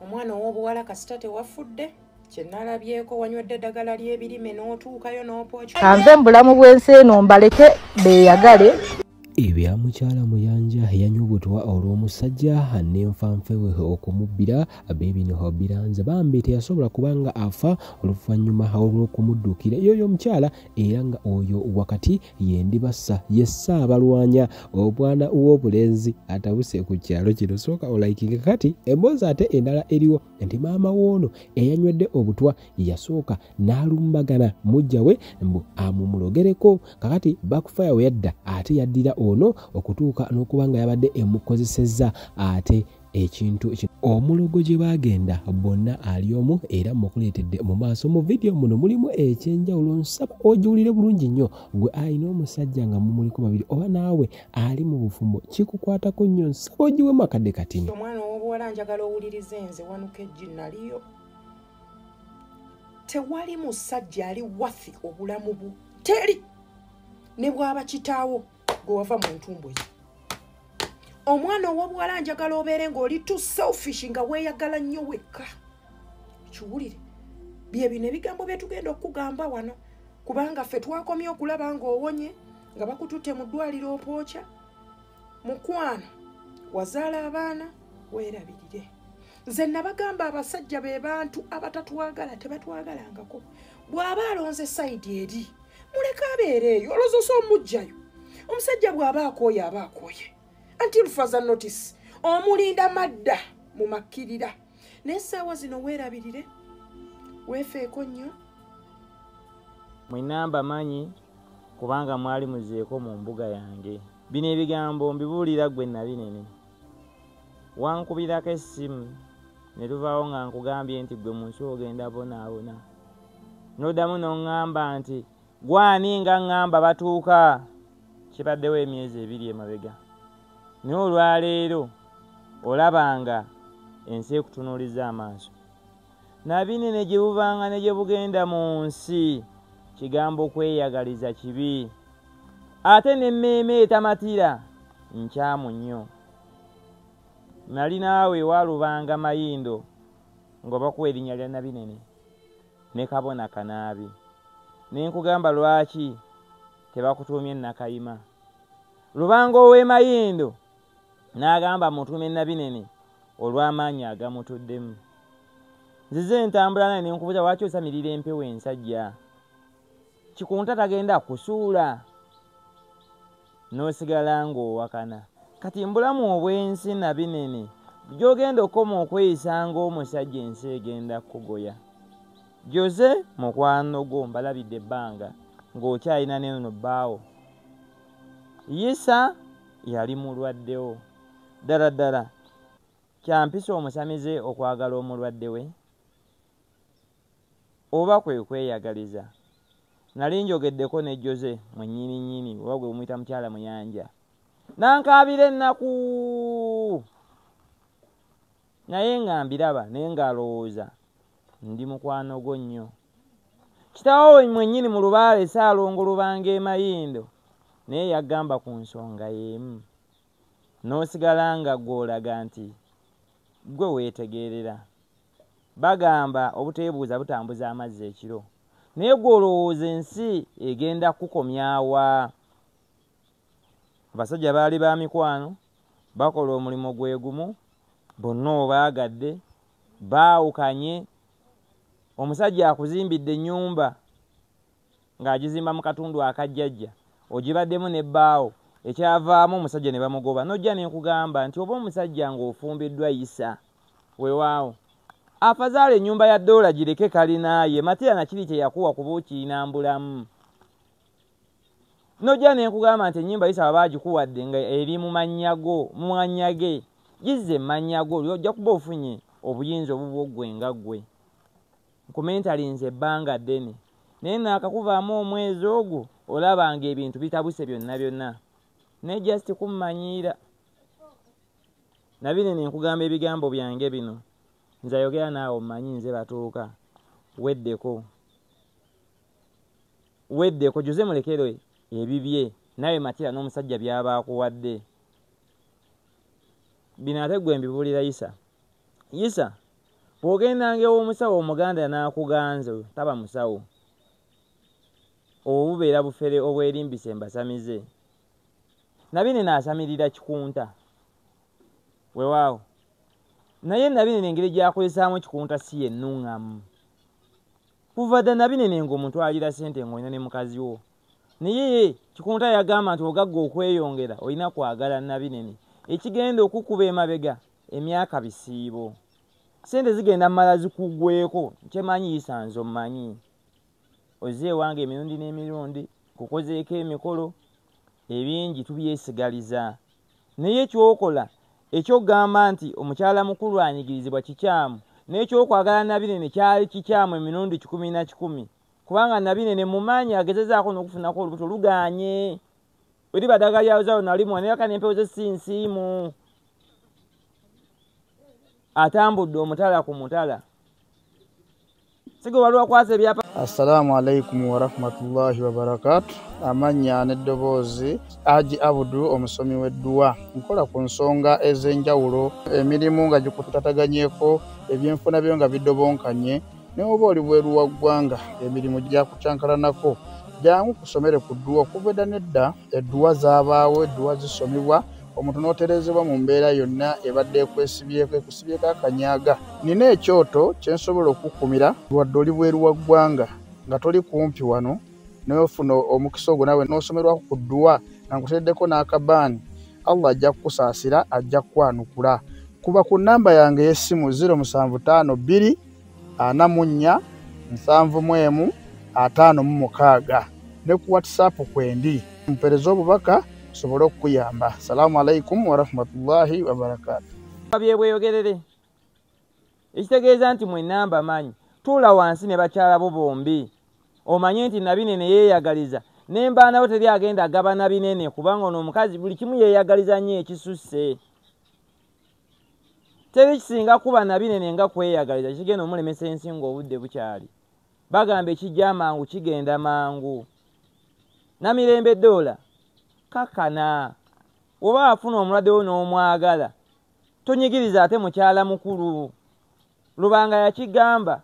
omwana ow'obuwala kasita tewafudde kyenalabyeko wanywedde eddagala ly'ebirime n'otuukayo n'opooki kanve mu bulamu bw'ensi eno mbaleke beeyagale. Ebya mukyala Muyanja yanywa obutwa olw'omusajja n'enfanfewe okumubbira beebino biranze bambi teyasobola kubanga afa oluvannyuma olw'okumuddukira yoyo omukyala era nga oyo wakati yendibassa ye Ssaabalwanya omwana w'obulenzi atabuse ku kyalo kino sooka olayikinga kati emboozi ate endala eriwo nti maama w'ono eyanywedde obutwa yasooka n'alumbagana mujja we mbu amumulogereko kakati backfire we yadda ate yaddira ono okutuuka n'okuba nga yabadde emukozesezza ate ekintu omulogo gye bagenda bonna ali omu era mukuleetedde mu maaso mu vidiyo muno mulimu ekyenjawulo nsaba ogiwulire bulungi nnyo gwe ayina omusajja nga mumuliko babiri oba naawe ali mu bufumbo kikukwatako nnyo nsaba ogiwemu akadde katini. Omwana ow'obuwala njagala owulirize nze wanuka eggi naliyo tewali musajja ali wafi obulamu bu teri ne bw'aba kitaawo gwe wava mu ntumbu ezo. Omwana ow'obuwala njagala obeere ng'oli too selfish nga weeyagala nnyo wekka. Kiwulire bye bino ebigambo bye tugenda okugamba wano kubanga ffe twakomye okulaba ng'owonye nga bakututte mu ddwaliro opookya. Mukwano wazaala abaana weerabirire. Nze nabagamba abasajja be bantu abatatwagala tebatwagalangako. Bw'aba alonze sayidi eri muleke abeere eyo olowooza omugjayo. Omusajja bw'aba akooye aba akooye until further notice omulinda madda mu makkirira. N'essaawa zino weerabirire weefeeko nnyo. Mwinamba manyi kubanga mwali muzeeko mu mbuga yange. Bino ebigambo mbibuulira gwe nabinene. Wankubirako essimu ne luvaawo nga nkugambye nti gwe mu nsi ogenda bonaabona. N'oddamu n'oŋŋamba nti gwani nga ŋŋamba batuuka. Kibaddewo emyezi 2 emabega. Naye olwaleero olabanga ensi ekutunuuliza amaaso. Nabinene gye buvanga ne gye bugenda mu nsi kigambo kweyagaliza kibi. Ate n'emmeeme etamatira nkyamu nnyo. Nali naawe walubanga mayindo ng'obakuwa erinnya lya Nabinene ne Kabona Kanaabi. Ne nkugamba lwaki tebakutuumye Nakayima. Lubanga ow'emayindo n'agamba mutuume Nabinene olw'amaanyi agamutuddemu. Nzize ntambula naye ne nkubuuza lwaki osamirira empewo ensajja. Kikunta tagenda kusuula. N'osigala ng'owakana. Kati mbulamu obw'ensi Nabinene gy'ogenda okoma okweyisa ng'omusajja ensi egenda kugoya. Jose mukwano gwo mbalabidde ebbanga ng'okyalina n'eno bbaawo. Yisa yali mulwaddewo. Ddala kyampisa omusamize okwagala omulwadde we oba kwe kweyagaliza. Nali njogeddeko ne Jose mwennyini oba gwe muyita mukyala Muyanja. Nankaabira ennaku naye nga mbiraba naye ng'alowooza ndi mukwano gwo nnyo. Kitaawo mwennyini mu lubaale Ssaalongo Lubanga emayindo naye yagamba ku nsonga y'emu. N'osigala nga gw'olaga nti gwe weetegeerera. Bagamba obuteebuuza butambuza amazzi ekiro. Naye gw'olowooza ensi egenda kukomyawa. Abasajja baali ba mikwano bakola omulimu gwe gumu bonna obaagadde baawukanye. Omusajja akuzimbidde ennyumba ng'agizimba mu katundu akajjajja ogibaddemu n'ebbaawo ekyavaamu omusajja ne bamugoba. Nojja ne nkugamba nti oba omusajja ng'ofumbiddwa Yisa weewaawo afazaala ennyumba ya ddoola gireke kalinaaye Matira na kiri kye yakuwa kuba okiinambulamu. Nojja ne nkugamba nti ennyumba Yisa baba bagikuwadde nga eri mu mannya ge gizze mannya go ojja kuba ofunye obuyinza obubwo ggwe nga ggwe. Nkumentali nze ebbanga ddene naye naakakuvaamu omwezi ogwo olabanga ebintu bitabuse byonna. Ne just kummanyiira. Nabinene nkugamba ebigambo byange bino nze ayogera naawe omanyi nze batuuka. Weddeko Jose mulekere ebibye nawe Matira n'omusajja byaba akuwadde. Bino ate gwe mbibuulira Yisa bw'ogendanga ew'omusawo omuganda n'akuganza taba musawo obubeera bufere obwerimbise mbasamize Nabinene asamirira kikunta weewaawo naye Nabinene engeri gyakozesaamu kikunta si yennuŋŋamu kuva dda Nabinene ng'omutwalira ssente ng'olina ne mukazi wo naye kikunta yagamba nti ogagga okweyongera olina kwagala Nabinene ekigenda okukuba emabega emyaka bisiibo ssente zigenda mmala zikuggweko kyemanyi yisanze omumanyi ozze ewange emirundi n'emirundi kukozeeko emikolo ebingi tubyesigaliza naye ekyokola ekyogamba nti omukyala mukulu anyigirizibwa kikyamu n'ekyokwagala Nabinene kyali kikyamu emirundi 10 kubanga Nabinene mumanyi agezezaako n'okufunako olubuto luganye eri badagala lyazawo nalimwa naye kane empewo ze sinsiimu atambudde omutala ku mutala sigo waliwo kwasa ebyapa. Assalamu alaikum wa rahmatullahi wa barakatuh. Amanya n'eddoboozi Haji Abudu omusomi w'edduwa. Nkola ku nsonga ez'enjawulo emirimu nga gikutataganyeko ebyenfuna byo nga bidobonkanye ne oba oli bweru wa ggwanga emirimu gyakucankalanako jangu kusomere ku dduwa okuva edda nedda edduwa zaabaawo edduwa zisomibwa omuntu n'oterezebwa mu mbeera yonna ebadde ekwesibyeko ekusibyeko akanyaaga. Nina ekyoto kye nsobola okukumira lwadde oli bweru wa ggwanga nga toli kumpi wano n'ofuna omukisa ogwo nawe n'osomerwako ku dduwa nga nkuteeddeko n'akabaani Allah ajja kukusaasira ajja kukwanukula. Kuba ku nnamba yange y'essimu 0752 44 71 56 ne ku WhatsApp kwendi mpereza obubaka sobolo okuyamba. Assalamu alaikum wa rahmatullahi wa barakatuh. Byebweyogerere ekitegeeza nti mwe namba manyi tuula wansi ne bakyala bo bombi omanye nti Nabinene yeeyagaliza n'embaanawo teri agenda agaba Nabinene kubanga ono omukazi buli kimu yeeyagaliza nnyo ekisusse teri kisinga kuba Nabinene nga kweyagaliza kigenda omulemesa ensinga obudde bukyali bagamba ekijja mangu kigenda mangu. Namirembe Doola kakana oba afuna omulwadde wo n'omwagala tonyigiriza ate mukyala mukulu Lubanga yakigamba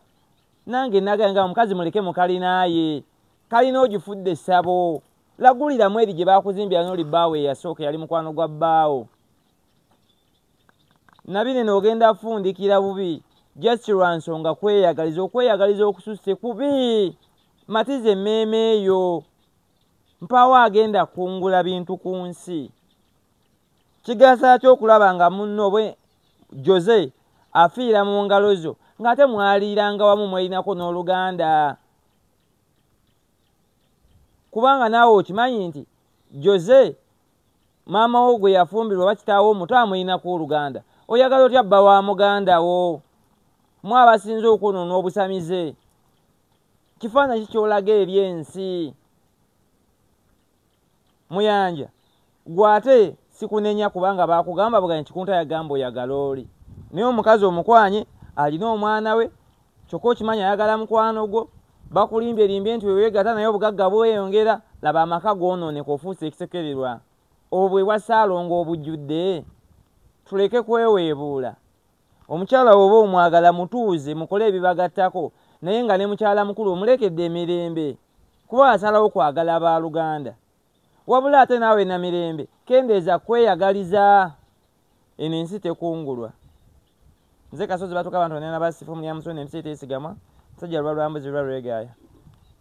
nange naganga omukazi muleke mukalinaaye kalina ogifudde essabo lagulira mweri gye bakuzimbira n'oli bbaawe yasooka yali mukwano gwa bbaawo. Nabinene ogenda afundikira bubi just lwa nsonga okweyagaliza okususse kubi matize emmeeme eyo mpawo agenda kungula bintu ku nsi. Kigasa ky'okulaba nga munno bwe Jose afiira mu ngalo zo ng'ate mwaliiranga wamu mwelinako n'oluganda kubanga naawe okimanyi nti Jose maama wo gwe yafumbirwa bakitaawo omuto amwelinako oluganda oyagala otya bba wa muganda wo mwabasinze okwonoona obusamize kifaananyi kyolaga ebyensi Muyanja gwate sikunenya kubanga bakugamba buganya kikunta yagamba oyagala oli naye omukazi omukwanye alina omwana we kyokka okimanya ayagala mukwano gwo bakulimbye nti weweegata naye obugagga bweyongera laba amaka goonooneka ofuuse ekisekererwa obwe bwa Ssaalongo obujjudde tuleke kweweebuula. Omukyala oba omwagala mutuuze mukole ebibagattako naye nga ne mukyala mukulu omulekedde emirembe kuba asalawo kwagala baaluganda wabula ate naawe Namirembe kendeeza kweyagaliza eno ensi tekungulwa. Nze Kasozi batuka abantu banena basifu Mulyamusoni ensi teesigamwa musajja lwa lwambuzi lwa lwegaaya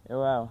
ewaawo.